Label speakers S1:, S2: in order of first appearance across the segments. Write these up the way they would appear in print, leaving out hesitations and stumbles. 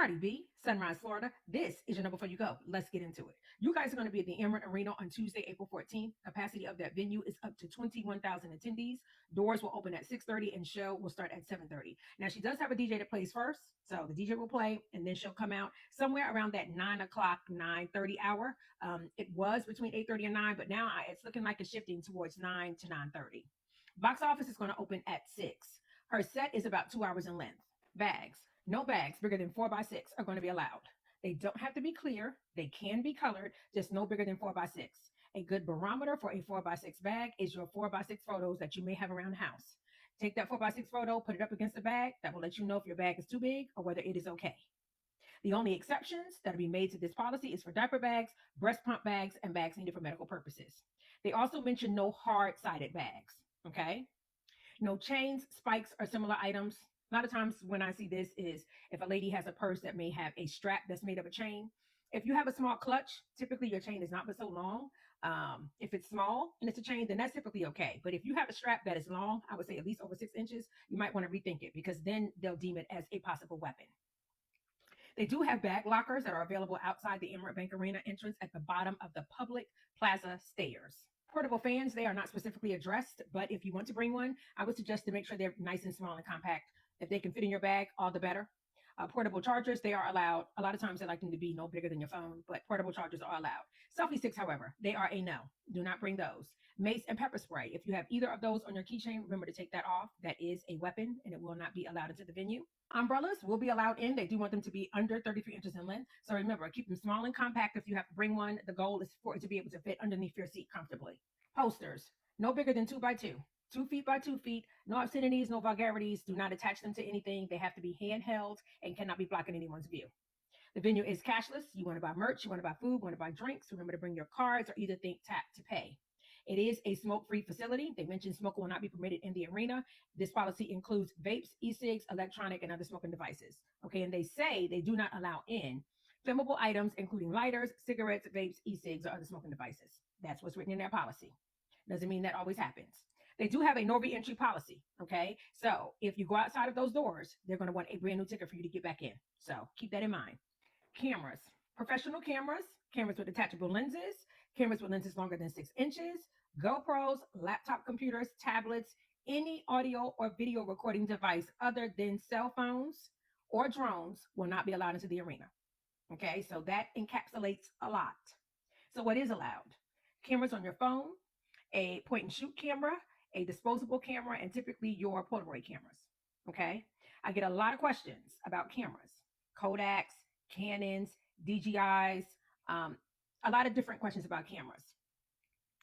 S1: Cardi B, Sunrise, Florida. This is your number before you go. Let's get into it. You guys are going to be at the Emirates Arena on Tuesday, April 14th. Capacity of that venue is up to 21,000 attendees. Doors will open at 6:30 and show will start at 7:30. Now, she does have a DJ that plays first. So the DJ will play and then she'll come out somewhere around that 9 o'clock, 9:30 hour. It was between 8:30 and 9, but now it's looking like it's shifting towards 9 to 9:30. Box office is going to open at 6. Her set is about 2 hours in length. Bags. No bags bigger than 4x6 are going to be allowed. They don't have to be clear. They can be colored, just no bigger than 4x6. A good barometer for a 4x6 bag is your 4x6 photos that you may have around the house. Take that 4x6 photo, put it up against the bag. That will let you know if your bag is too big or whether it is okay. The only exceptions that will be made to this policy is for diaper bags, breast pump bags, and bags needed for medical purposes. They also mention no hard-sided bags, okay? No chains, spikes, or similar items. A lot of times when I see this is if a lady has a purse that may have a strap that's made of a chain. If you have a small clutch, typically your chain is not but so long. If it's small and it's a chain, then that's typically okay. But if you have a strap that is long, I would say at least over 6 inches, you might want to rethink it because then they'll deem it as a possible weapon. They do have bag lockers that are available outside the Emirates Bank Arena entrance at the bottom of the public plaza stairs. Portable fans, they are not specifically addressed, but if you want to bring one, I would suggest to make sure they're nice and small and compact. If they can fit in your bag, all the better. Portable chargers, they are allowed. A lot of times they like them to be no bigger than your phone, but portable chargers are allowed. Selfie sticks, however, they are a no. Do not bring those. Mace and pepper spray. If you have either of those on your keychain, remember to take that off. That is a weapon and it will not be allowed into the venue. Umbrellas will be allowed in. They do want them to be under 33 inches in length. So remember, keep them small and compact if you have to bring one. The goal is for it to be able to fit underneath your seat comfortably. Posters, no bigger than 2 by 2. 2 feet by 2 feet, no obscenities, no vulgarities. Do not attach them to anything. They have to be handheld and cannot be blocking anyone's view. The venue is cashless. You want to buy merch, you want to buy food, you want to buy drinks. Remember to bring your cards or either think tap to pay. It is a smoke-free facility. They mentioned smoking will not be permitted in the arena. This policy includes vapes, e-cigs, electronic, and other smoking devices. Okay, and they say they do not allow in flammable items, including lighters, cigarettes, vapes, e-cigs, or other smoking devices. That's what's written in their policy. Doesn't mean that always happens. They do have a no re-entry policy, okay? So if you go outside of those doors, they're going to want a brand new ticket for you to get back in. So keep that in mind. Cameras, professional cameras, cameras with detachable lenses, cameras with lenses longer than 6 inches, GoPros, laptop computers, tablets, any audio or video recording device other than cell phones or drones will not be allowed into the arena. Okay, so that encapsulates a lot. So what is allowed? Cameras on your phone, a point and shoot camera, a disposable camera, and typically your Polaroid cameras. Okay, I get a lot of questions about cameras, Kodaks, Canons, DJIs, a lot of different questions about cameras.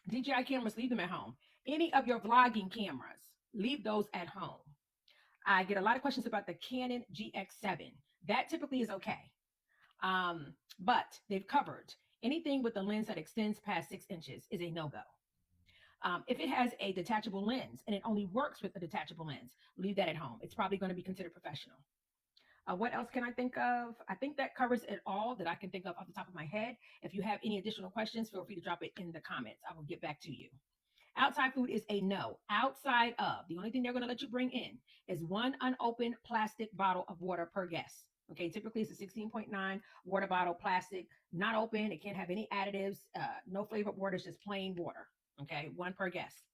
S1: DJI cameras, leave them at home. Any of your vlogging cameras, leave those at home. I get a lot of questions about the Canon GX7. That typically is okay. But they've covered anything with a lens that extends past 6 inches is a no-go. If it has a detachable lens and it only works with a detachable lens, leave that at home. It's probably going to be considered professional. What else can I think of? I think that covers it all that I can think of off the top of my head. If you have any additional questions, feel free to drop it in the comments. I will get back to you. Outside food is a no. Outside of, the only thing they're going to let you bring in is 1 unopened plastic bottle of water per guest. Okay, typically it's a 16.9 water bottle, plastic, not open. It can't have any additives, no flavored water, it's just plain water. Okay, 1 per guest.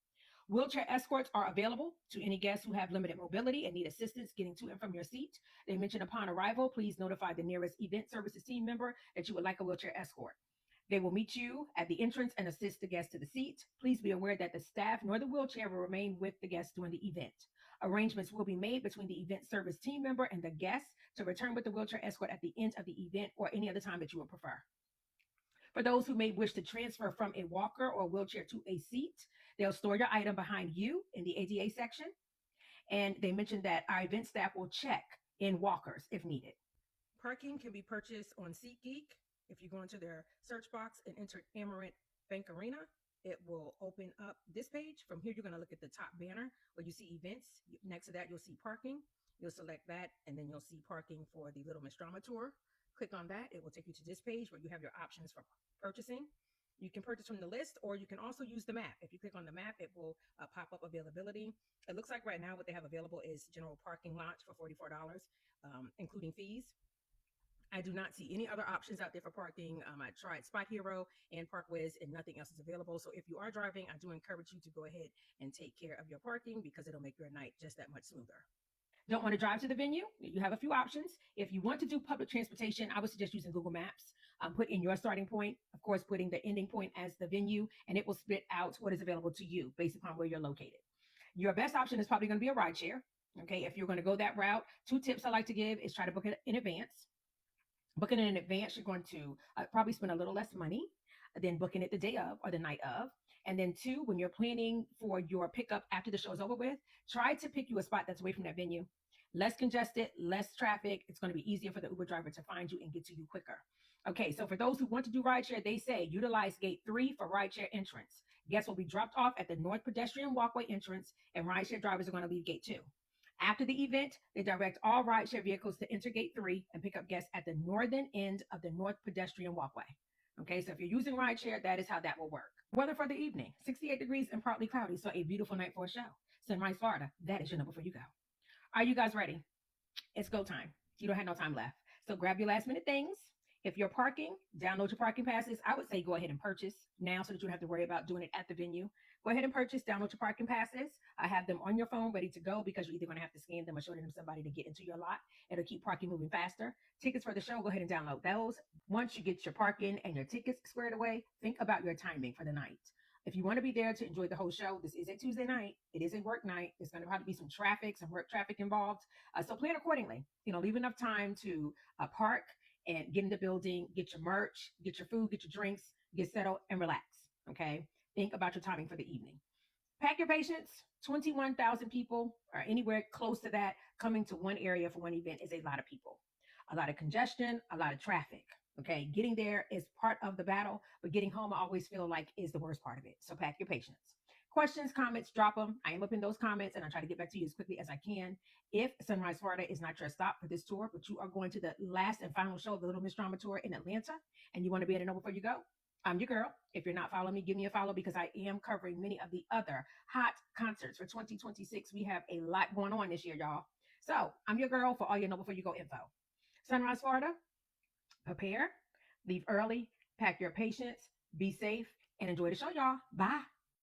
S1: Wheelchair escorts are available to any guests who have limited mobility and need assistance getting to and from your seat. They mention upon arrival, please notify the nearest event services team member that you would like a wheelchair escort. They will meet you at the entrance and assist the guest to the seat. Please be aware that the staff nor the wheelchair will remain with the guest during the event. Arrangements will be made between the event service team member and the guest to return with the wheelchair escort at the end of the event or any other time that you would prefer. For those who may wish to transfer from a walker or wheelchair to a seat, they'll store your item behind you in the ADA section. And they mentioned that our event staff will check in walkers if needed. Parking can be purchased on SeatGeek. If you go into their search box and enter Emirates Bank Arena, it will open up this page. From here, you're going to look at the top banner where you see events. Next to that, you'll see parking. You'll select that, and then you'll see parking for the Little Miss Drama Tour. Click on that. It will take you to this page where you have your options for purchasing. You can purchase from the list, or you can also use the map. If you click on the map, it will pop up availability. It looks like right now what they have available is general parking lot for $44, including fees. I do not see any other options out there for parking. I tried Spot Hero and ParkWiz, and nothing else is available. So if you are driving, I do encourage you to go ahead and take care of your parking because it'll make your night just that much smoother. Don't want to drive to the venue? You have a few options. If you want to do public transportation, I would suggest using Google Maps. Put in your starting point, of course, putting the ending point as the venue, and it will spit out what is available to you based upon where you're located. Your best option is probably going to be a ride share. Okay, if you're going to go that route, two tips I like to give is try to book it in advance. Booking it in advance, you're going to probably spend a little less money than booking it the day of or the night of. And then two, when you're planning for your pickup after the show is over with, try to pick you a spot that's away from that venue. Less congested, less traffic. It's going to be easier for the Uber driver to find you and get to you quicker. Okay, so for those who want to do rideshare, they say utilize gate 3 for rideshare entrance. Guests will be dropped off at the North Pedestrian Walkway entrance, and rideshare drivers are going to leave gate 2. After the event, they direct all rideshare vehicles to enter gate 3 and pick up guests at the northern end of the North Pedestrian Walkway. Okay, so if you're using rideshare, that is how that will work. Weather for the evening, 68 degrees and partly cloudy, so a beautiful night for a show. Sunrise, Florida, that is your number before you go. Are you guys ready? It's go time. You don't have no time left. So grab your last minute things. If you're parking, download your parking passes. I would say go ahead and purchase now so that you don't have to worry about doing it at the venue. Go ahead and purchase, download your parking passes. I have them on your phone ready to go because you're either going to have to scan them or show them to somebody to get into your lot. It'll keep parking moving faster. Tickets for the show, go ahead and download those. Once you get your parking and your tickets squared away, think about your timing for the night. If you want to be there to enjoy the whole show, this is a Tuesday night. It is a work night. There's going to probably be some traffic, some work traffic involved. So plan accordingly. Leave enough time to park and get in the building, get your merch, get your food, get your drinks, get settled, and relax. Okay? Think about your timing for the evening. Pack your patience. 21,000 people or anywhere close to that coming to one area for one event is a lot of people. A lot of congestion, a lot of traffic. Okay, getting there is part of the battle, but getting home, I always feel like is the worst part of it. So pack your patience. Questions, comments, drop them. I am up in those comments and I try to get back to you as quickly as I can. If Sunrise, Florida is not your stop for this tour, but you are going to the last and final show of the Little Miss Drama Tour in Atlanta and you want to be at a know before you go, I'm your girl. If you're not following me, give me a follow because I am covering many of the other hot concerts for 2026. We have a lot going on this year, y'all. So I'm your girl for all your know before you go info. Sunrise, Florida, prepare, leave early, pack your patience, be safe, and enjoy the show, y'all. Bye.